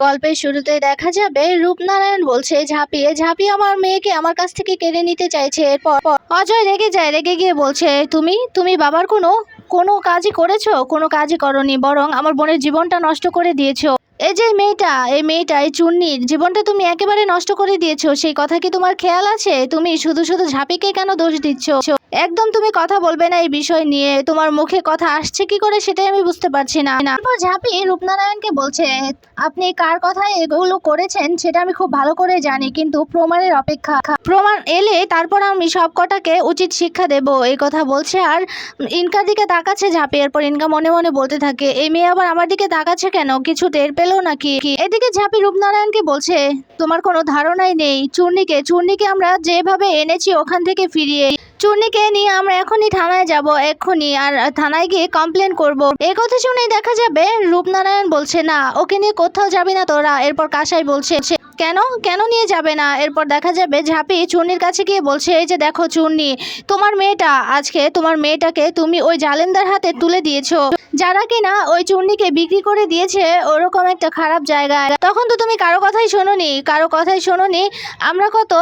গল্পের শুরুতেই দেখা যাবে রূপনারায়ণ বলছে ঝাঁপিয়ে ঝাঁপিয়ে আমার মেয়েকে আমার কাছ থেকে কেড়ে নিতে চাইছে। এরপর অজয় রেগে যায়, রেগে গিয়ে বলছে তুমি তুমি বাবার কোনো কোনো কাজই করেছো? কোনো কাজই করনি, বরং আমার বোনের জীবনটা নষ্ট করে দিয়েছো। এই যে এই মেয়েটা এই চুন্নির জীবনটা তুমি একেবারে নষ্ট করে দিয়েছো, সেই কথা কি তোমার খেয়াল আছে? তুমি শুধু শুধু ঝাঁপিকে কেন দোষ দিচ্ছ? একদম তুমি কথা বলবে না এই বিষয় নিয়ে, তোমার মুখে কথা আসছে কি করে সেটাই আমি বুঝতে পারছি না। তারপর ঝাঁপি রূপনারায়ণকে বলছে আপনি কার কথায় এগুলো করেছেন সেটা আমি খুব ভালো করে জানি, কিন্তু প্রমাণের অপেক্ষা, প্রমাণ এলে তারপর আমি সব কটাকে উচিত শিক্ষা দেব, এই কথা বলছে। আর ইনকার দিকে তাকাচ্ছে ঝাঁপি। এরপর ইনকা মনে মনে বলতে থাকে এই মেয়ে আবার আমার দিকে তাকাচ্ছে কেন, কিছু টের পেলো নাকি? এদিকে ঝাঁপি রূপনারায়ণকে বলছে তোমার কোনো ধারণাই নেই, চূর্ণিকে আমরা যেভাবে এনেছি ওখান থেকে ফিরিয়ে, চূর্ণিকে নিয়ে আমরা এখনই থানায় যাব, এক্ষুনি, আর থানায় গিয়ে কমপ্লেন করব। এই কথা শুনেই দেখা যাবে রূপনারায়ণ বলছে না, ওকে নিয়ে কোথাও যাবি না তোরা। এরপর কাসাই বলছে কেন কেন নিয়ে যাবে না? এরপর দেখা যাবে ঝাঁপি চূর্ণির কাছে গিয়ে বলছে এই যে দেখো চূর্ণি, তোমার মেয়েটাকে তুমি ওই জালেমদার হাতে তুলে দিয়েছো, যারা কিনা ওই চূর্ণিকে বিক্রি করে দিয়েছে ওরকম একটা খারাপ জায়গায়। তখন তো তুমি কারো কথাই শোনোনি, আমরা কত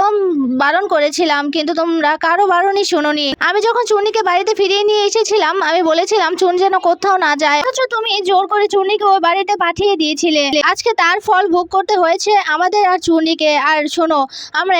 বারণ করেছিলাম, কিন্তু তোমরা কারো বারণই শোনোনি। আমি যখন চূর্ণিকে বাড়িতে ফিরিয়ে নিয়ে এসেছিলাম আমি বলেছিলাম চূর্ণি যেন কোথাও না যায়, অথচ তুমি জোর করে চূর্ণিকে ওই বাড়িতে পাঠিয়ে দিয়েছিলে। আজকে তার ফল ভোগ করতে হয়েছে আমাদের আর চূর্ণিকে। আর শোনো, আমরা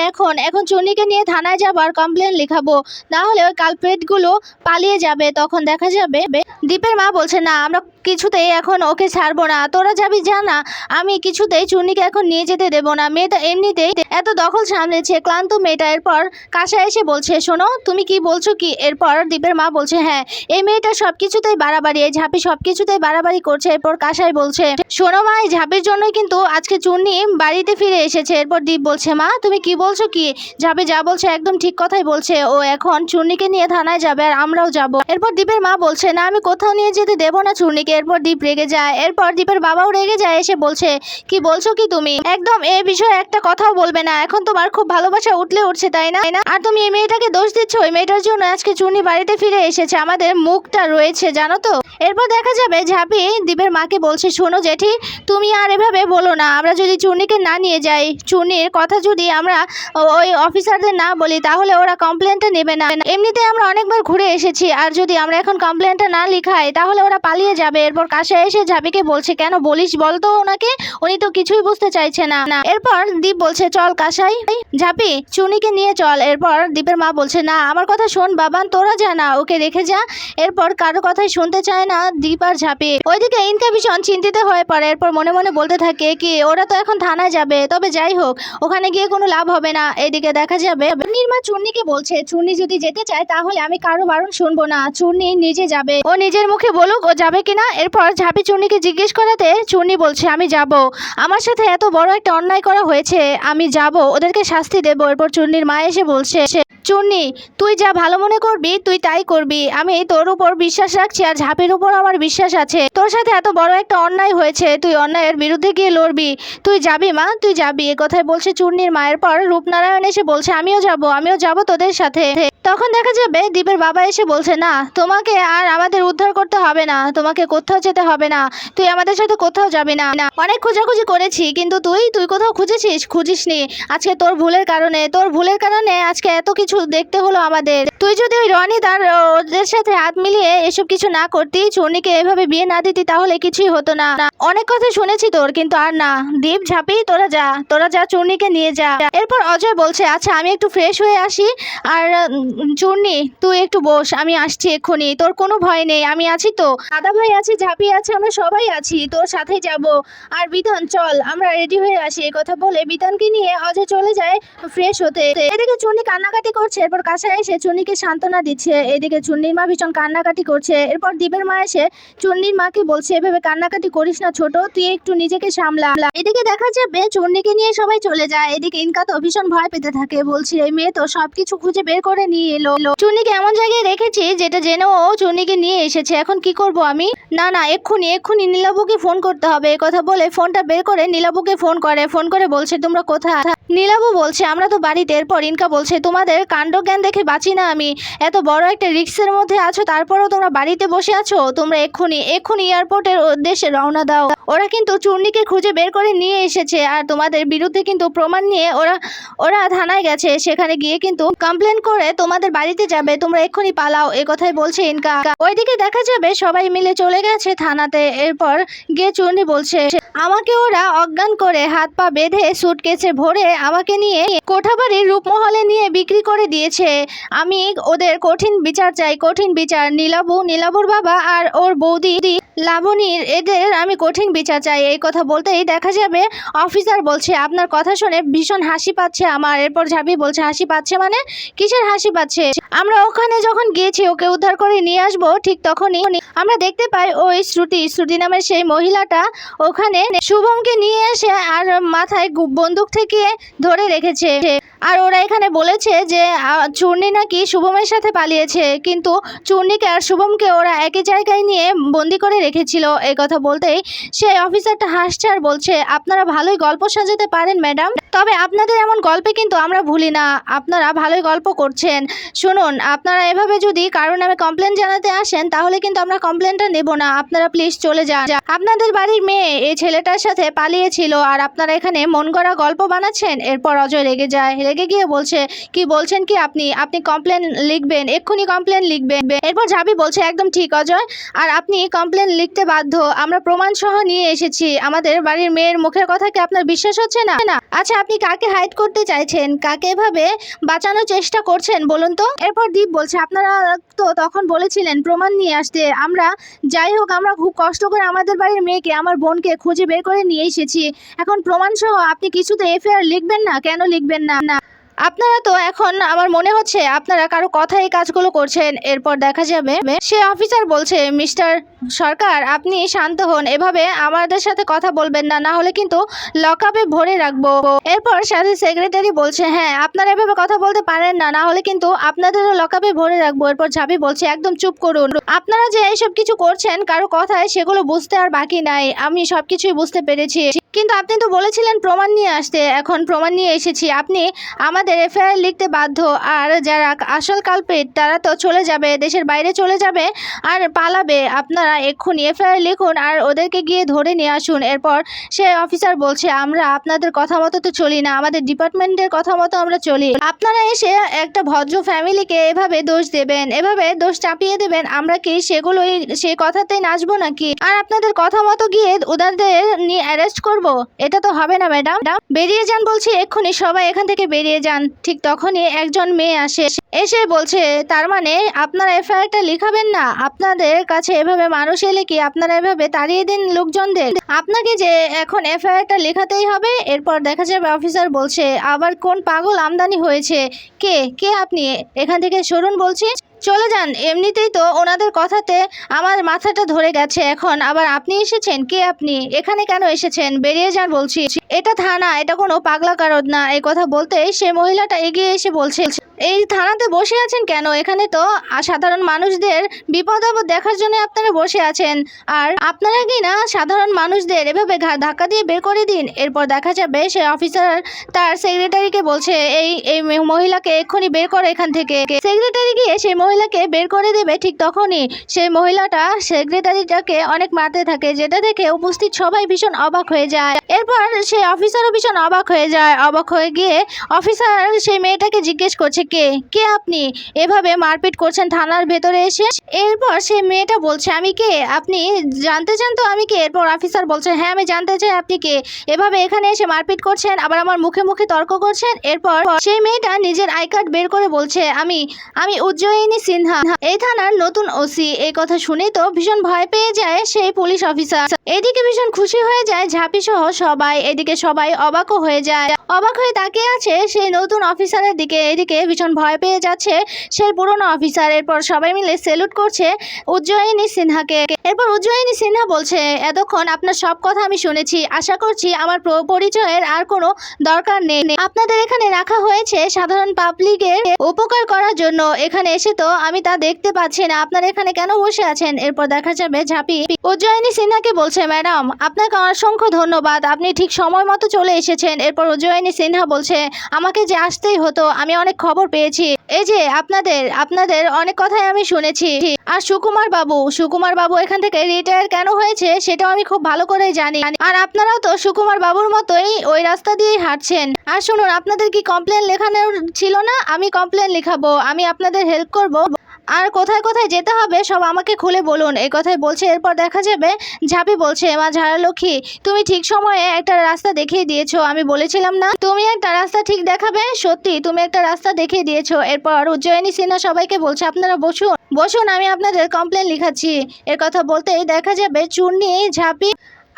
এখন চূর্ণিকে নিয়ে থানায় যাবো আর কমপ্লেন লিখাবো, না হলে ওই কালপ্রিটগুলো পালিয়ে যাবে। তখন দেখা যাবে দীপের মা বলছে না, আমরা কিছুতেই এখন ওকে ছাড়বো না, তোরা যাবি যা না, আমি কিছুতেই চূর্ণিকে এখন নিয়ে যেতে দেবো না। মেয়েটা এমনিতেই এত দখল সামলেছে, ক্লান্ত মেয়েটা। এরপর কাশা এসে বলছে শোনো তুমি কি বলছো কি? এরপর দীপের মা বলছে হ্যাঁ, এই মেয়েটা সবকিছুতেই বাড়াবাড়ি, এই ঝাঁপি সবকিছুতেই বাড়াবাড়ি করছে। এরপর কাশাই বলছে শোনো মা, এই ঝাঁপির জন্যই কিন্তু আজকে চূর্ণি বাড়িতে ফিরে এসেছে। এরপর দীপ বলছে মা তুমি কি বলছো কি? ঝাঁপি যা বলছে একদম ঠিক কথাই বলছে, ও এখন চূর্ণিকে নিয়ে থানায় যাবে আর আমরাও যাব। এরপর দীপের মা বলছে না, আমি কোথাও নিয়ে যেতে দেবো না চূর্ণিকে। এরপর দীপ রেগে যায়, এরপর দীপের বাবাও রেগে যায়, এসে বলছে কি বলছো কি তুমি? একদম এই বিষয়ে একটা কথাও বলবে না, এখন তোমার খুব ভালোবাসা উঠছে তাই না? আর তুমি এই মেয়েটাকে দোষ দিচ্ছ, ওই মেয়েটার জন্য আজকে চূর্ণি বাড়িতে ফিরে এসেছে, আমাদের মুখটা রয়েছে জানো তো। এরপর দেখা যাবে ঝাঁপি দীপের মাকে বলছে শোনো জেঠি, তুমি আর এভাবে বলো না, আমরা যদি চূর্ণিকে না নিয়ে যাই, চূর্ণির কথা যদি আমরা ওই অফিসারদের না বলি, তাহলে ওরা কমপ্লেনটা নেবে না। এমনিতে আমরা অনেকবার ঘুরে এসেছি, আর যদি আমরা এখন কমপ্লেনটা না লিখাই তাহলে ওরা পালিয়ে যাবে। এরপর কাশা এসে ঝাঁপিকে বলছে কেন বলিস বলতো ওনাকে, উনি তো কিছুই বুঝতে চাইছে না। এরপর দীপ বলছে চল কাশাই, ঝাঁপি চূর্ণিকে নিয়ে চল। এরপর দীপের মা বলছে না, আমার কথা শোন বাবান, তোরা যা না, ওকে রেখে যা। এরপর কারো কথাই শুনতে চায় না দীপ আর ঝাঁপি। ওইদিকে ইনকা ভীষণ চিন্তিত হয়ে পড়ে। এরপর মনে মনে বলতে থাকে কি ওরা তো এখন থানায় যাবে, তবে যাই হোক ওখানে গিয়ে কোনো লাভ হবে না। এদিকে দেখা যাবে নির্মা চূর্ণিকে বলছে চূর্ণি যদি যেতে চায় তাহলে আমি কারো বারণ শুনবো না, চূর্ণি নিজে যাবে, ও নিজের মুখে বলুক ও যাবে কিনা। এরপর ঝাঁপি চূর্ণিকে জিজ্ঞেস করাতে চূর্ণি বলছে আমি যাব, আমার সাথে এত বড় একটা অন্যায় করা হয়েছে, আমি যাব, ওদেরকে শাস্তি দেবো। এরপর চূর্ণির মা এসে বলছে চূর্ণি তুই যা ভালো মনে করবি তুই তাই করবি, আমি তোর উপর বিশ্বাস রাখছি আর ঝাঁপির উপর আমার বিশ্বাস আছে, তোর সাথে এত বড় একটা অন্যায় হয়েছে, তুই অন্যায়ের বিরুদ্ধে গিয়ে লড়বি, তুই যাবি মা, তুই যাবি, এ কথাই বলছে চূর্ণির মায়ের। পর রূপনারায়ণ এসে বলছে আমিও যাব তোদের সাথে। তখন দেখা যাবে দীপের বাবা এসে বলছে না, তোমাকে আর আমাদের উদ্ধার করতে হবে না, তোমাকে কোথাও যেতে হবে না, তুই আমাদের সাথে কোথাও যাবি না। অনেক খোঁজাখুঁজি করেছি, কিন্তু তুই কোথাও খুঁজিসনি, আজকে তোর ভুলের কারণে আজকে এত কিছু দেখতে হলো আমাদের। তুই যদি ওই রনি তার ওদের সাথে হাত মিলিয়ে এসব কিছু না করতি, চূর্ণিকে এভাবে বিয়ে না দিতি, তাহলে কিছুই হতো না। অনেক কথা শুনেছি তোর, কিন্তু আর না। দীপ ঝাঁপি তোরা যা চূর্ণিকে নিয়ে যা। এরপর অজয় বলছে আচ্ছা আমি একটু ফ্রেশ হয়ে আসি, আর চূর্ণি তুই একটু বস, আমি আসছি এক্ষুনি, তোর কোনো ভয় নেই, আমি আছি তো, দাদা ভাই আছে, ঝাঁপি আছে, আমরা সবাই আছি, তোর সাথেই যাব। আর বিধান চল আমরা রেডি হয়ে আসি। এই কথা বলে বিধানকে নিয়ে অজয় চলে যায় ফ্রেশ হতে। এদিকে চূর্ণি কান্নাকাটি করছে, এরপর কাছে এসে চূর্ণিকে সান্ত্বনা দিচ্ছে। এদিকে চূর্ণির মা ভীষণ কান্নাকাটি করছে। এরপর দীপের মা এসে চূর্ণির মাকে বলছে এভাবে কান্নাকাটি করিস না ছোট, তুই একটু নিজেকে সামলা। এদিকে দেখা যাবে চূর্ণিকে নিয়ে সবাই চলে যায়। এদিকে ইনকা তো ভীষণ ভয় পেতে থাকে, বলছে এই মেয়ে তো সবকিছু খুঁজে বের করে নিয়ে এলো, চূর্ণিকে এমন জায়গায় রেখেছি যেটা জেনেও ও চূর্ণিকে নিয়ে এসেছে, এখন কি করব আমি? না এক্ষুনি নীলাবুকে ফোন করতে হবে। এই কথা বলে ফোনটা বের করে নীলাবুকে ফোন করে বলছে তোমরা কোথায়? নীলাবু বলছে আমরা তো বাড়িতে। এরপর ইনকা বলছে তোমাদের কাণ্ডজ্ঞান দেখে বাঁচি না আমি। এত বড় একটা রিস্কের মধ্যে আছো, তারপরেও তোমরা বাড়িতে বসে আছো। তোমরা এক্ষুনি এয়ারপোর্টের উদ্দেশ্যে রওনা দাও। ওরা কিন্তু চূর্ণীকে খুঁজে বের করে নিয়ে এসেছে, আর তোমাদের বিরুদ্ধে কিন্তু প্রমাণ নিয়ে ওরা থানায় গেছে। সেখানে গিয়ে কিন্তু কমপ্লেন করে তোমাদের বাড়িতে যাবে। তোমরা এক্ষুনি পালাও, এ কথাই বলছে ইনকা। ওইদিকে দেখা যাবে সবাই মিলে চলে গেছে থানাতে। এরপর গিয়ে চূর্ণী বলছে, আমাকে ওরা অজ্ঞান করে হাত পা বেঁধে সুটকেসে ভরে আমাকে নিয়ে কোঠাবাড়ির রূপমহলে নিয়ে বিক্রি করে দিয়েছে। আমি ওদের কঠিন বিচার চাই, কঠিন বিচার। নীলাবুর বাবা আর ওর বৌদি লাবণীর, এদের আমি কঠিন বিচার চাই। এই কথা বলতেই দেখা যাবে অফিসার বলছে, আপনার কথা শুনে ভীষণ হাসি পাচ্ছে আমার। এরপর ঝাঁপি বলছে, হাসি পাচ্ছে মানে? কিসের হাসি পাচ্ছে? আমরা ওখানে যখন গিয়েছি ওকে উদ্ধার করে নিয়ে আসবো, ঠিক তখনই আমরা দেখতে পাই ওই শ্রুতি নামের সেই মহিলাটা ওখানে শুভমকে নিয়ে এসে আর মাথায় বন্দুক থেকে ধরে রেখেছে। আর ওরা এখানে বলেছে যে চূর্ণী নাকি শুভমের সাথে পালিয়েছে, কিন্তু চূর্ণীকে আর শুভমকে ওরা একই জায়গায় নিয়ে বন্দি করে রেখেছিল। এই কথা বলতেই সেই অফিসারটা হাসছে আর বলছে, আপনারা ভালোই গল্প সাজাতে পারেন ম্যাডাম, তবে আপনাদের এমন গল্পে কিন্তু আমরা ভুলি না। আপনারা ভালোই গল্প করছেন। শুনুন, আপনারা এভাবে যদি কারণ নামে কমপ্লেন জানাতে আসেন তাহলে কিন্তু আমরা কমপ্লেনটা নেব না। আপনারা প্লিজ চলে যান। আপনাদের বাড়ির মেয়ে এই ছেলেটার সাথে পালিয়েছিল, আর আপনারা এখানে মন গড়া গল্প বানাচ্ছেন। এরপর অজয় রেগে যায়, রেগে গিয়ে বলছে, কি বলছেন কি আপনি কমপ্লেন লিখবেন, এক্ষুনি কমপ্লেন লিখবেন। এরপর ঝাবি বলছে, একদম ঠিক অজয়, আর আপনি কমপ্লেন লিখতে বাধ্য। আমরা প্রমাণ সহ নিয়ে এসেছি। আমাদের বাড়ির মেয়ের মুখের কথা কি আপনার বিশ্বাস হচ্ছে না? আচ্ছা, আপনি কাকে হাইড করতে চাইছেন, কাকে এভাবে বাঁচানোর চেষ্টা করছেন বলুন তো? এরপর দীপ বলছে, আপনারা তো তখন বলেছিলেন প্রমাণ নিয়ে আসতে। যাই হোক, আমরা খুব কষ্ট করে আমাদের বাড়ির মেয়েকে, আমার বোনকে খুঁজে বের করে নিয়ে এসেছি। এখন প্রমাণ সহ আপনি কিছুতে এফআইআর লিখবেন না? কেন লিখবেন না? আপনারা তো এখন আমার মনে হচ্ছে আপনারা কারো কথায় এই কাজগুলো করছেন। এরপর দেখা যাবে সে অফিসার বলছে, মিস্টার সরকার আপনি শান্ত হন, এভাবে আমাদের সাথে কথা বলবেন না, না হলে কিন্তু লকআপে ভরে রাখবো। এরপর সাথে সেক্রেটারি বলছে, হ্যাঁ আপনারা এভাবে কথা বলতে পারেন না, না হলে কিন্তু আপনাদেরও লকআপে ভরে রাখবো। এরপর ঝাঁপি বলছে, একদম চুপ করুন। আপনারা যে এইসব কিছু করছেন কারো কথায়, সেগুলো বুঝতে আর বাকি নাই। আমি সবকিছুই বুঝতে পেরেছি, কিন্তু আপনি তো বলেছিলেন প্রমাণ নিয়ে আসতে। এখন প্রমাণ নিয়ে এসেছি। আপনি আমাদের এফআইআর লিখতে বাধ্য। আর যারা আসল কালপ্রিট তারা তো চলে যাবে, দেশের বাইরে চলে যাবে আর পালাবে। আপনারা এক্ষুনি এফআইআর লিখুন আর ওদেরকে গিয়ে ধরে নিয়ে আসুন। এরপর সে অফিসার বলছে, আমরা আপনাদের কথা মতো তো চলি না, আমাদের ডিপার্টমেন্টের কথা মতো আমরা চলি। আপনারা এসে একটা ভদ্র ফ্যামিলিকে এভাবে দোষ দেবেন, এভাবে দোষ চাপিয়ে দেবেন, আমরা কি সেগুলোই সেই কথাতেই নাচবো নাকি? আর আপনাদের কথা মতো গিয়ে ওদের নিয়ে অ্যারেস্ট করবো? এটা তো হবে না ম্যাডাম। বেরিয়ে যান বলছি, এক্ষুনি সবাই এখান থেকে বেরিয়ে যান। ঠিক তখনই একজন মেয়ে এসে বলছে, তার মানে আপনারা এফআইআরটা লিখাবেন না? আপনাদের কাছে এভাবে মানুষ এলে কি আপনারা এভাবে তাড়িয়ে দিন লোকজনদের? আপনাকে যে এখন এফআইআরটা লেখাতেই হবে। এরপর দেখা যাবে অফিসার বলছে, আবার কোন পাগল আমদানি হয়েছে? কে আপনি? এখান থেকে সরুন বলছি, চলে যান। এমনিতেই তো ওনাদের কথাতে আমার মাথাটা ধরে গেছে, এখন আবার আপনি এসেছেন। কে আপনি? এখানে কেন এসেছেন? বেরিয়ে যান বলছি। এটা থানা, এটা কোনো পাগলা কারদ না। এই কথা বলতে সে মহিলাটা এগিয়ে এসে বলছে, এই থানাতে বসে আছেন কেন? এখানে তো সাধারণ মানুষদের বিপদ আপদ দেখার জন্য আপনারা বসে আছেন, আর আপনারা কি না সাধারণ মানুষদের এভাবে ধাক্কা দিয়ে বের করে দিন। এরপর দেখা যাবে সে অফিসার তার সেক্রেটারিকে বলছে, এই মহিলাকে এক্ষুনি বের করে এখান থেকে। সেক্রেটারি গিয়ে সেই মহিলাকে বের করে দেবে। ঠিক তখনই সেই মহিলাটা সেক্রেটারিটাকে অনেক মারতে থাকে, যেটা দেখে উপস্থিত সবাই ভীষণ অবাক হয়ে যায়। এরপর সেই অফিসারও ভীষণ অবাক হয়ে যায়। অবাক হয়ে গিয়ে অফিসার সেই মেয়েটাকে জিজ্ঞেস করছে, কে আপনি? এভাবে মারপিট করছেন থানার ভেতরে এসে? এরপর সেই মেয়েটা বলছে, আমি কে? আপনি জানতে চান তো আমি কে? এরপর অফিসার বলছে, হ্যাঁ আমি জানতে চাই আপনি কে, এভাবে এখানে এসে মারপিট করছেন, আবার আমার মুখে মুখে তর্ক করছেন। এরপর সেই মেয়েটা নিজের আই কার্ড বের করে বলছে, আমি উজ্জয়িনী সিনহা, এই থানার নতুন ওসি। এই কথা শুনে তো ভীষণ ভয় পেয়ে যায় সেই পুলিশ অফিসার। এদিকে ভীষণ খুশি হয়ে যায় ঝাঁপি সহ সবাই। এদিকে সবাই অবাকও হয়ে যায়, অবাক হয়ে তাকিয়ে আছে সেই নতুন অফিসারের দিকে। এদিকে ভীষণ ভয় পেয়ে যাচ্ছে সেই পুরনো অফিসার। এরপর সবাই মিলে সেলুট করছে উজ্জয়িনী সিনহাকে। এরপর উজ্জয়িনী সিনহা বলছে, এতক্ষণ আপনার সব কথা আমি শুনেছি, আশা করছি আমার পরিচয়ের আর কোনো দরকার নেই। আপনাদের এখানে রাখা হয়েছে সাধারণ পাবলিকের উপকার করার জন্য। এখানে এসে তো আমি তা দেখতে পাচ্ছি না, আপনারা এখানে কেন বসে আছেন? এরপর দেখা যাবে ঝাঁপি উজ্জয়িনী সিনহাকে বলছে, ম্যাডাম আপনাকে অসংখ্য ধন্যবাদ, আপনি ঠিক সময় মতো চলে এসেছেন। এরপর উজ্জয়িনী উজ্জয়িনী সিনহা বলছে আমাকে যে আসতেই হতো, আমি অনেক খবর পেয়েছি, এই যে আপনাদের অনেক কথাই আমি শুনেছি। আর সুকুমার বাবু এখান থেকে রিটায়ার কেন হয়েছে সেটাও আমি খুব ভালো করেই জানি। আর আপনারাও তো সুকুমার বাবুর মতোই ওই রাস্তা দিয়েই হাঁটছেন। আর শুনুন, আপনাদের কি কমপ্লেন লেখানোর ছিল না? আমি কমপ্লেন লিখাবো, আমি আপনাদের হেল্প করব। আর কোথায় কোথায় যেতে হবে সব আমাকে খুলে বলুন, এই কথাই বলছে। এরপর দেখা যাবে ঝাঁপি বলছে মা ঝাড়ালক্ষ্মী, তুমি ঠিক সময়ে একটা রাস্তা দেখিয়ে দিয়েছো, আমি বলেছিলাম না তুমি একটা রাস্তা ঠিক দেখাবে, সত্যি তুমি একটা রাস্তা দেখিয়ে দিয়েছো। এরপর উজ্জয়িনী সিনহা সবাইকে বলছে আপনারা বসুন, আমি আপনাদের কমপ্লেন লিখাচ্ছি। এর কথা বলতেই দেখা যাবে চূর্ণি, ঝাঁপি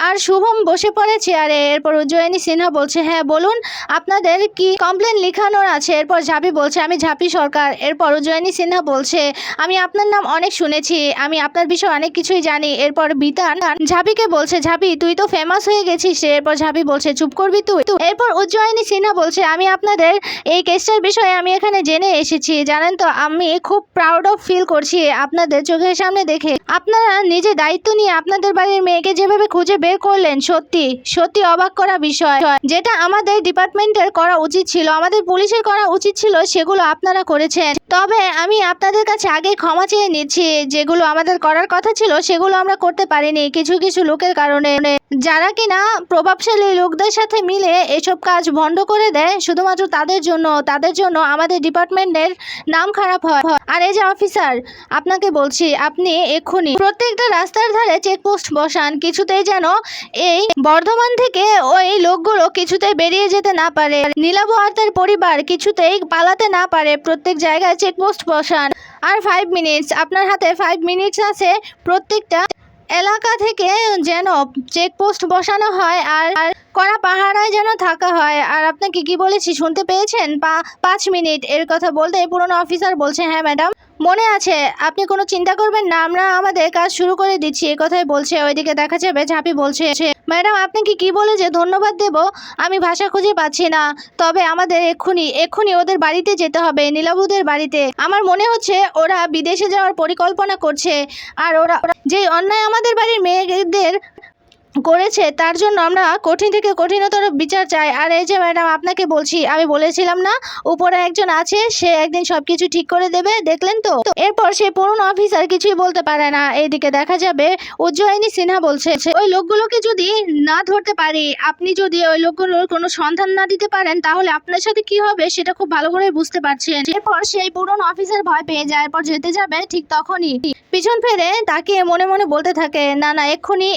আর শুভম বসে পড়ে চেয়ারে। এরপর উজ্জয়িনী সিনহা বলছে হ্যাঁ বলুন, আপনাদের কি কমপ্লেন লিখানোর আছে? এরপর ঝাঁপি বলছে আমি ঝাঁপি সরকার। এরপর উজ্জয়িনী সিনহা বলছে আমি আপনার নাম অনেক শুনেছি, আমি আপনার বিষয়ে অনেক কিছুই জানি। এরপর বিতান ঝাঁপিকে বলছে ঝাঁপি তুই তো ফেমাস হয়ে গেছিস। এরপর ঝাঁপি বলছে চুপ করবি তুই। এরপর উজ্জয়িনী সিনহা বলছে আমি আপনাদের এই কেসটার বিষয়ে আমি এখানে জেনে এসেছি, জানেন তো আমি খুব প্রাউড অফ ফিল করছি আপনাদের চোখের সামনে দেখে। আপনারা নিজে দায়িত্ব নিয়ে আপনাদের বাড়ির মেয়েকে যেভাবে খুঁজে বের করলেন, সত্যি অবাক করা বিষয়। যেটা আমাদের ডিপার্টমেন্টের করা উচিত ছিল, আমাদের পুলিশের করা উচিত ছিল, সেগুলো আপনারা করেছেন। তবে আমি আপনাদের কাছে আগে ক্ষমা চেয়ে নিচ্ছি, যেগুলো আমাদের করার কথা ছিল সেগুলো আমরা করতে পারিনি কিছু লোকের কারণে, যারা কিনা প্রভাবশালী লোকদের সাথে মিলে এসব কাজ বন্ধ করে দেয় শুধুমাত্র তাদের জন্য আমাদের ডিপার্টমেন্টের নাম খারাপ হয়। আর এই যে অফিসার, আপনাকে বলছি আপনি এক্ষুনি প্রত্যেকটা রাস্তার ধারে চেকপোস্ট বসান, কিছুতেই যেন এই বর্ধমান থেকে ওই লোকগুলো কিছুতেই বেরিয়ে যেতে না পারে, নীলাভ আর তার পরিবার কিছুতেই পালাতে না পারে। প্রত্যেক জায়গায় চেকপোস্ট বসান। আর 5 মিনিটস, আপনার হাতে 5 মিনিটস আছে, প্রত্যেকটা এলাকা থেকে যেন চেকপোস্ট বসানো হয় আর কড়া পাহারায় যেন থাকা হয়। আর আপনাকে কি বলেছি শুনতে পেয়েছেন? 5 মিনিট। এর কথা বলতে পুরনো অফিসার বলছে হ্যাঁ ম্যাডাম মনে আছে, আপনি কোনো চিন্তা করবেন না, আমরা আমাদের কাজ শুরু করে দিচ্ছি, এই কথাই বলছে। ওইদিকে দেখা যাবে ঝাঁপি বলছে ম্যাডাম আপনাকে কি বলে যে ধন্যবাদ দেব আমি ভাষা খুঁজে পাচ্ছি না, তবে আমাদের এক্ষুনি ওদের বাড়িতে যেতে হবে, নীলাবুদের বাড়িতে। আমার মনে হচ্ছে ওরা বিদেশে যাওয়ার পরিকল্পনা করছে, আর ওরা যেই অন্যায় আমাদের বাড়ির মেয়েদের করেছে তার জন্য আমরা কঠিন থেকে কঠিনতর বিচার চাই। আর এই যে ম্যাডাম আপনাকে বলছি, আমি বলেছিলাম না উপরে একজন আছে, সে একদিন সবকিছু ঠিক করে দেবে, দেখলেন তো? এরপর সেই পুরনো অফিসার কিছুই বলতে পারে না। এইদিকে দেখা যাবে উজ্জয়িনী সিনহা বলছে ওই লোকগুলোকে যদি না ধরতে পারি, আপনি যদি ওই লোকগুলোর কোনো সন্ধান না দিতে পারেন, তাহলে আপনার সাথে কি হবে সেটা খুব ভালো করে বুঝতে পারছেন। এরপর সেই পুরনো অফিসার ভয় পেয়ে যায়। এরপর যেতে যাবে, ঠিক তখনই পিছন ফিরে তাকিয়ে মনে মনে বলতে থাকে না এক্ষুনি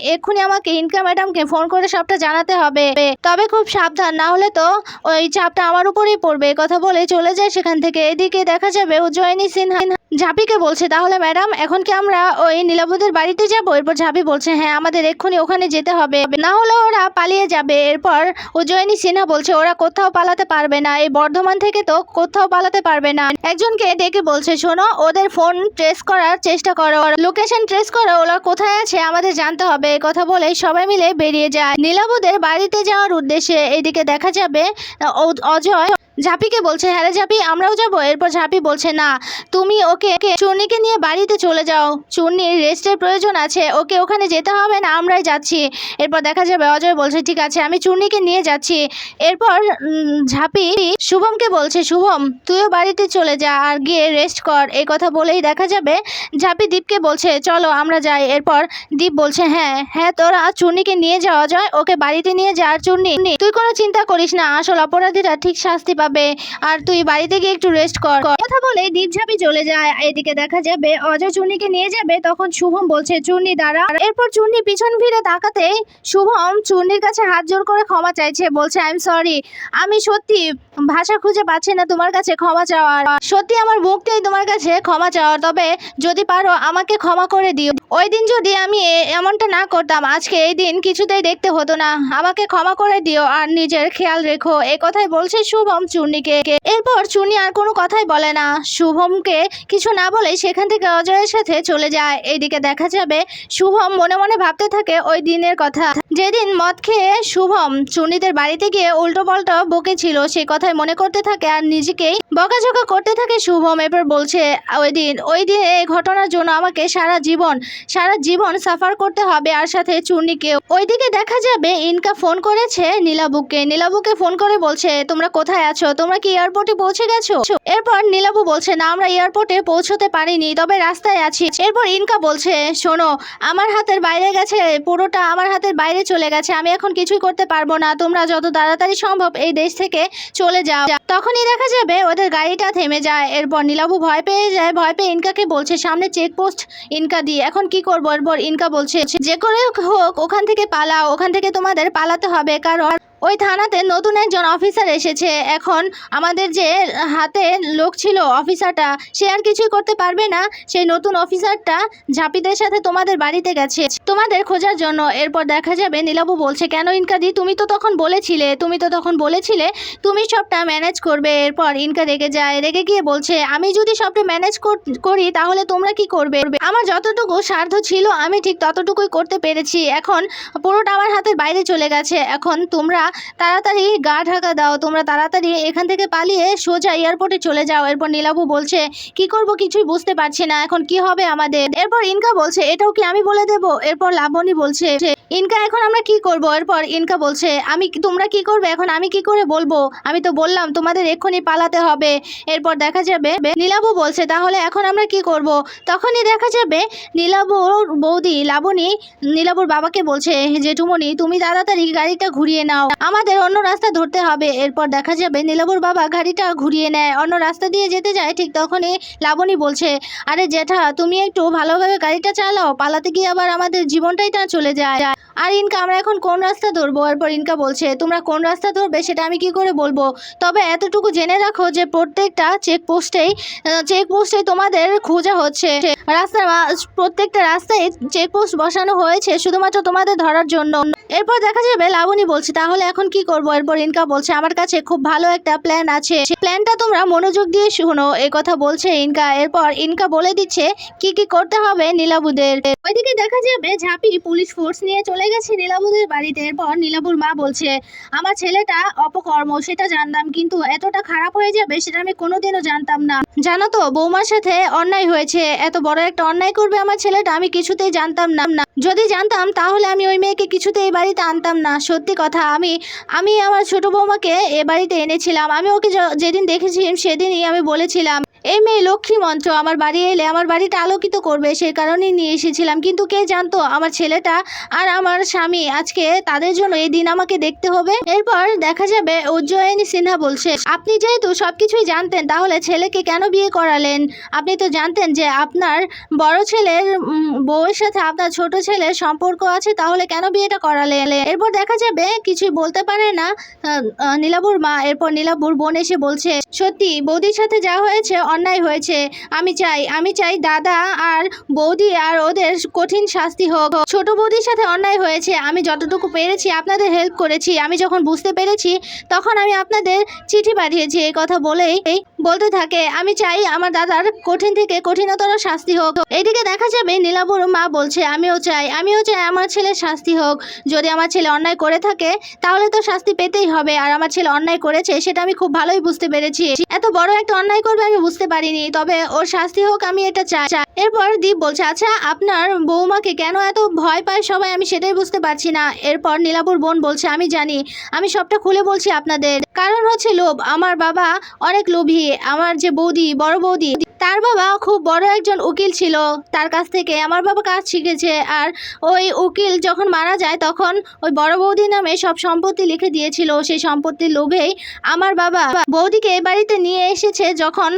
আমাকে ইনকা ম্যাডামকে ফোন করে সবটা জানাতে হবে, তবে খুব সাবধান, না হলে তো ওই চাপটা আমার উপরেই পড়বে। কথা বলে চলে যায় সেখান থেকে। এদিকে দেখা যাবে উজ্জয়িনী সিনহা ঝাঁপিকে বলছে তাহলে ম্যাডাম এখন কি আমরা ওই নীলাবদের বাড়িতে যাব? এরপর ঝাঁপি বলছে হ্যাঁ আমাদের এক্ষুনি ওখানে যেতে হবে, না হলে ওরা পালিয়ে যাবে। এরপর উজ্জয়িনী সিনহা বলছে ওরা কোথাও পালাতে পারবে না, এই বর্ধমান থেকে তো কোথাও পালাতে পারবে না। একজনকে ডেকে বলছে শোনো ওদের ফোন ট্রেস করার চেষ্টা করো, লোকেশন ট্রেস করো, ওরা কোথায় আছে আমাদের জানতে হবে। কথা বলে সবাই মিলে বেরিয়ে যায় নীলাবদের বাড়িতে যাওয়ার উদ্দেশ্যে। এইদিকে দেখা যাবে অজয় ঝাঁপিকে বলছে হ্যাঁ রে ঝাঁপি আমরাও যাবো। এরপর ঝাঁপি বলছে না তুমি ওকে চূর্ণিকে নিয়ে বাড়িতে চলে যাও, চূর্ণির রেস্টের প্রয়োজন আছে, ওকে ওখানে যেতে হবে না, আমরাই যাচ্ছি। এরপর দেখা যাবে অজয় বলছে ঠিক আছে আমি চূর্ণিকে নিয়ে যাচ্ছি। এরপর ঝাঁপি শুভমকে বলছে শুভম তুইও বাড়িতে চলে যা আর গিয়ে রেস্ট কর। এই কথা বলেই দেখা যাবে ঝাঁপি দীপকে বলছে চলো আমরা যাই। এরপর দীপ বলছে হ্যাঁ তোরা চূর্ণিকে নিয়ে যা অজয়, ওকে বাড়িতে নিয়ে যা। আর চূর্ণি তুই কোনো চিন্তা করিস না, আসল অপরাধীরা ঠিক শাস্তি পাবে, আর তুই বাড়িতে গিয়ে একটু রেস্ট কর। কথা বলে দীপ ঝাঁপি চলে যায়। এদিকে দেখা যাবে অজয় চূর্ণিকে নিয়ে যাবে, তখন শুভম বলছে চূর্ণি দাঁড়া। এরপর চূর্ণি পিছন ফিরে তাকাতে শুভম চূর্ণির কাছে হাত জোর করে ক্ষমা চাইছে, বলছে আই এম সরি, আমি সত্যি ভাষা খুঁজে পাচ্ছি না তোমার কাছে ক্ষমা চাওয়ার, সত্যি আমার মুখ নেই তোমার কাছে ক্ষমা চাওয়ার, তবে যদি পারো আমাকে ক্ষমা করে দিও। ওই দিন যদি আমি এমনটা না করতাম আজকে এই দিন কিছুতেই দেখতে হতো না, আমাকে ক্ষমা করে দিও আর নিজের খেয়াল রেখো। এ কথাই বলছে শুভম চূর্ণিকে। এরপর চূর্ণি আর কোনো কথাই বলে না, শুভমকে কিছু না বলে সেখান থেকে অজয়ের সাথে চলে যায়। এইদিকে দেখা যাবে শুভম মনে মনে ভাবতে থাকে ওই দিনের কথা, যেদিন মদ খেয়ে শুভম চুন্নিদের বাড়িতে গিয়ে উল্টো পাল্টা বকেছিল সে কথাই মনে করতে থাকে আর নিজেকেই বকাঝকা করতে থাকে শুভম। এরপর বলছে ওই দিন এই ঘটনার জন্য আমাকে সারা জীবন সাফার করতে হবে আর সাথে চুন্নিকেও। ওইদিকে দেখা যাবে ইনকা ফোন করেছে নীলাবুকে ফোন করে বলছে তোমরা কোথায় আছো, তোমরা কি এয়ারপোর্টে পৌঁছে গেছো? এরপর নীলাবু বলছে না আমরা এয়ারপোর্টে পৌঁছতে পারিনি, তবে রাস্তায় আছি। এরপর ইনকা বলছে শোনো আমার হাতের বাইরে গেছে, পুরোটা আমার হাতের বাইরে চলে গেছে, আমি এখন কিছুই করতে পারবো না, তোমরা যত তাড়াতাড়ি সম্ভব এই দেশ থেকে চলে যাও। তখনই দেখা যাবে ওদের গাড়িটা থেমে যায়। এরপর নীলাবু ভয় পেয়ে ইনকাকে বলছে সামনে চেকপোস্ট ইনকা দিয়ে এখন কি করবো। এরপর ইনকা বলছে যে করে হোক ওখান থেকে পালাও, ওখান থেকে তোমাদের পালাতে হবে, কারণ ওই থানাতে নতুন একজন অফিসার এসেছে। এখন আমাদের যে হাতে লোক ছিল অফিসারটা সে আর কিছুই করতে পারবে না, সেই নতুন অফিসারটা ঝাঁপিদের সাথে তোমাদের বাড়িতে গেছে তোমাদের খোঁজার জন্য। এরপর দেখা যাবে নীলাবু বলছে কেন ইনকাদি, তুমি তো তখন বলেছিলে তুমি সবটা ম্যানেজ করবে। এরপর ইনকা রেগে গিয়ে বলছে আমি যদি সবটা ম্যানেজ করি তাহলে তোমরা কি করবে? আমার যতটুকু স্বার্থ ছিল আমি ঠিক ততটুকুই করতে পেরেছি, এখন পুরোটা আমার হাতের বাইরে চলে গেছে। এখন তোমরা তাড়াতাড়ি গা ঢাকা দাও, তোমরা তাড়াতাড়ি এখান থেকে পালিয়ে সোজা এয়ারপোর্টে চলে যাও। এরপর নীলাবু বলছে কি করব কিছুই বুঝতে পারছি না, এখন কি হবে আমাদের? এরপর ইনকা বলছে এটাও কি আমি বলে দেব? এরপর লাবণী বলছে ইনকা এখন আমরা কি করব? এরপর ইনকা বলছে তোমরা কি করবে এখন আমি কি করে বলবো, আমি তো বললাম তোমাদের এক্ষুনি পালাতে হবে। এরপর দেখা যাবে নীলাবু বলছে তাহলে এখন আমরা কি করব? তখনই দেখা যাবে নীলাবুর বৌদি লাবণী নীলাবুর বাবাকে বলছে জেঠুমণি তুমি তাড়াতাড়ি গাড়িটা ঘুরিয়ে নাও, আমাদের অন্য রাস্তা ধরতে হবে। এরপর দেখা যাবে নীলাবুর বাবা গাড়িটা ঘুরিয়ে নেয়, অন্য রাস্তা দিয়ে যেতে যায়। ঠিক তখনই লাবণী বলছে আরে জেঠা তুমি একটু ভালোভাবে গাড়িটা চালাও, পালাতে গিয়ে আবার আমাদের জীবনটাই না চলে যায়। আর ইনকা আমরা এখন কোন রাস্তা ধরবো? এরপর ইনকা বলছে তোমরা কোন রাস্তা ধরবে সেটা আমি কি করে বলবো, তবে এতটুকু জেনে রাখো যে প্রত্যেকটা চেকপোস্টেই তোমাদের খোঁজা হচ্ছে, প্রত্যেকটা রাস্তায় চেকপোস্ট বসানো হয়েছে শুধুমাত্র তোমাদের ধরার জন্য। এরপর দেখা যাবে লাবণী বলছে তাহলে এখন কি করব? এরপর ইনকা বলছে আমার কাছে খুব ভালো একটা প্ল্যান আছে, প্ল্যানটা তোমরা মনোযোগ দিয়ে শুনো, এই কথা বলছে ইনকা। এরপর ইনকা বলে দিচ্ছে কি কি করতে হবে নীলাবুদের। ওইদিকে দেখা যাবে ঝাঁপি পুলিশ ফোর্স নিয়ে চলে গেছে নীলাবুদের বাড়িতে। এরপর নীলাবুর মা বলছে আমার ছেলেটা অপকর্ম সেটা জানতাম, কিন্তু এতটা খারাপ হয়ে যাবে সেটা আমি কোনোদিনও জানতাম না। জানো তো বৌমার সাথে অন্যায় হয়েছে, এত বড় একটা অন্যায় করবে আমার ছেলেটা আমি কিছুতেই জানতাম না, যদি জানতাম তাহলে আমি ওই মেয়েকে কিছুতেই এই বাড়িতে আনতাম না। সত্যি কথা আমি আমার ছোট বৌমাকে এ বাড়িতে এনেছিলাম, আমি ওকে যেদিন দেখেছি সেদিনই আমি বলেছিলাম এই মেয়ে লক্ষ্মী মন্ত্র, আমার বাড়ি এলে আমার বাড়িটা আলোকিত করবে, সেই কারণেই নিয়ে এসেছিলাম। কিন্তু কে জানতো আমার ছেলেটা আর আমার স্বামী আজকে তাদের জন্য এই দিন আমাকে দেখতে হবে। এরপর দেখা যাবে উজ্জয়িনী সিনহা বলছে আপনি যেহেতু সবকিছুই জানতেন তাহলে ছেলেকে কেন বিয়ে করালেন? আপনি তো জানতেন যে আপনার বড় ছেলের বউয়ের সাথে আপনার ছোট ছেলের সম্পর্ক আছে, তাহলে কেন বিয়েটা করালেন? এরপর দেখা যাবে কিছুই বলতে পারে না নীলাবুর মা। এরপর নীলাবুর বোন এসে বলছে সত্যি বৌদির সাথে যা হয়েছে অন্যায় হয়েছে, আমি চাই দাদা আর বৌদি আর ওদের কঠিন শাস্তি হোক। ছোট বৌদির সাথে অন্যায় হয়েছে, আমি যতটুকু পেরেছি আপনাদের হেল্প করেছি, আমি যখন বুঝতে পেরেছি তখন আমি আপনাদের চিঠি পাঠিয়েছি। এই কথা বলেই বলতে থাকে আমি চাই আমার দাদার কঠিন থেকে কঠিনতর শাস্তি হোক। এইদিকে দেখা যাবে নীলাবুর মা বলছে আমিও চাই আমার ছেলের শাস্তি হোক, যদি আমার ছেলে অন্যায় করে থাকে তাহলে তো শাস্তি পেতেই হবে, আর আমার ছেলে অন্যায় করেছে সেটা আমি খুব ভালোই বুঝতে পেরেছি, এত বড় একটা অন্যায় করবে আমি বুঝতে পারিনি, তবে ওর শাস্তি হোক আমি এটা চাই। এরপর দীপ বলছে আচ্ছা আপনার বৌমাকে কেন এত ভয় পায় সবাই, আমি সেটাই বুঝতে পারছি না। এরপর নীলাবুর বোন বলছে আমি জানি, আমি সবটা খুলে বলছি আপনাদের, কারণ হচ্ছে লোভ, আমার বাবা অনেক লোভী, আমার যে বড় বৌদি তার বাবা খুব বড় একজন উকিল ছিল, তার কাছ থেকে আমার বাবা কাজ শিখেছে, আর ওই উকিল যখন মারা যায় তখন ওই বড় বৌদি নামে সব সম্পত্তি লিখে দিয়েছিল, সেই সম্পত্তির লোভেই আমার বাবা বৌদিকে এ বাড়িতে নিয়ে এসেছে। যখন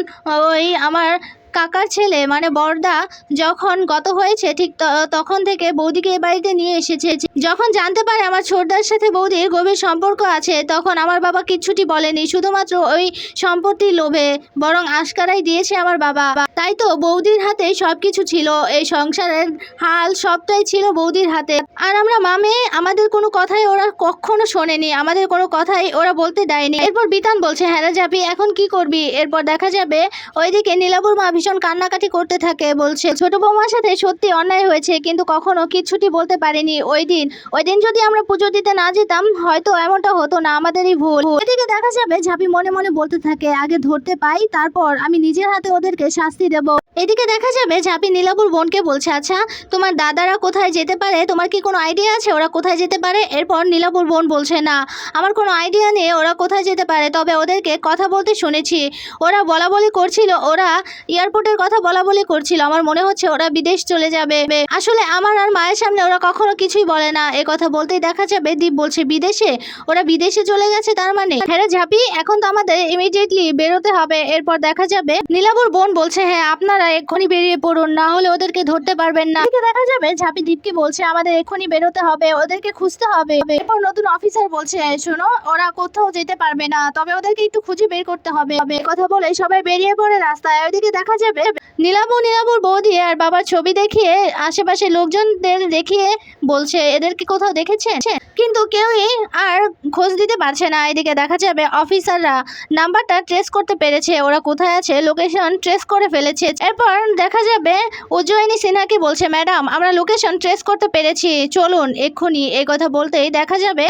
ওই আমার কাকার ছেলে মানে বড়দা যখন গত হয়েছে ঠিক তখন থেকে বৌদিকে এ বাড়িতে নিয়ে এসেছে। যখন জানতে পারে আমার ছোটদার সাথে বৌদির গভীর সম্পর্ক আছে তখন আমার বাবা কিচ্ছুটি বলেনি, শুধুমাত্র ওই সম্পত্তির লোভে বরং আশকারাই দিয়েছে আমার বাবা। তাই তো বৌদির হাতে সব কিছু ছিল, এই সংসারের হাল সবটাই ছিল বৌদির হাতে, আর আমরা মামে আমাদের কোনো কথাই ওরা কখনো শোনেনি, আমাদের কোনো কথাই ওরা বলতে দেয়নি। এরপর বিতান বলছে হ্যাঁ ঝাঁপি এখন কি করবি? এরপর দেখা যাবে ওইদিকে নীলাবুর মা ভীষণ কান্নাকাটি করতে থাকে, বলছে ছোট বৌমার সাথে সত্যি অন্যায় হয়েছে, কিন্তু কখনো কিচ্ছুটি বলতে পারিনি। ওই দিন যদি আমরা পুজো দিতে না যেতাম হয়তো এমনটা হতো না, আমাদেরই ভুল। এদিকে দেখা যাবে ঝাঁপি মনে মনে বলতে থাকে, আগে ধরতে পাই তারপর আমি নিজের হাতে ওদেরকে শাস্তি দেব। এদিকে দেখা যাবে ঝাঁপি নীলাপুর বোনকে বলছে, আচ্ছা তোমার দাদারা কোথায় যেতে পারে, তোমার কি কোনো আইডিয়া আছে ওরা কোথায় যেতে পারে? এরপর নীলাপুর বোন বলছে, না আমার কোনো আইডিয়া নেই ওরা কোথায় যেতে পারে, তবে ওদেরকে কথা বলতে শুনেছি, ওরা বলা বলি করছিল, ওরা এয়ারপোর্টের কথা বলা বলি করছিল, আমার মনে হচ্ছে ওরা বিদেশ চলে যাবে। আসলে আমার আর মায়ের সামনে ওরা কখনো কিছুই বলে না। এ কথা বলতেই দেখা যাবে দীপ বলছে, বিদেশে? ওরা বিদেশে চলে গেছে তার মানে? হ্যাঁ ঝাঁপি, এখন তো আমাদের ইমিডিয়েটলি বেরোতে হবে। এরপর দেখা যাবে নীলাপুর বোন বলছে, হ্যাঁ আপনারা এক্ষুনি বেরিয়ে পড়ুন, না হলে ওদেরকে ধরতে পারবেন না। এদিকে দেখা যাবে ঝাঁপি দীপকে বলছে, আমাদের এক্ষুনি বেরোতে হবে, ওদেরকে খুঁজতে হবে। এরপর নতুন অফিসার বলছে, শোনো ওরা কোথাও যেতে পারবে না, তবে ওদেরকে একটু খুঁজে বের করতে হবে। কথা বলে সবাই বেরিয়ে পড়ে রাস্তায়। ওইদিকে দেখা যাবে নীলাপুর বৌদি আর বাবার ছবি দেখিয়ে আশেপাশে লোকজনদের দেখিয়ে বলছে, এদেরকে কোথাও দেখেছেন? কিন্তু কেউই আর খোঁজ দিতে পারছে না। এদিকে দেখা যাবে অফিসাররা নাম্বারটা ট্রেস করতে পেরেছে, ওরা কোথায় আছে লোকেশন ট্রেস করে ফেলেছে। এরপর দেখা যাবে উজ্জয়িনী সিনহাকে বলছে, ম্যাডাম আমরা লোকেশন ট্রেস করতে পেরেছি, চলুন এক্ষুনি। এই কথা বলতেই দেখা যাবে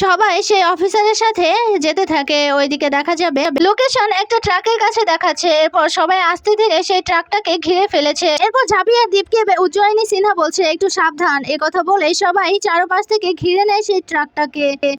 সবাই সেই অফিসারের সাথে যেতে থাকে। ওইদিকে দেখা যাবে লোকেশন একটা ট্রাকের কাছে দেখাচ্ছে। এরপর সবাই আস্তে ধীরে সেই ট্রাকটাকে ঘিরে ফেলেছে। এরপর ঝাঁপি আর দীপকে উজ্জয়িনী সিনহা বলছে, একটু সাবধান। এ কথা বলে সবাই চারপাশ থেকে ঘিরে নেয় সেই ট্রাকটাকে।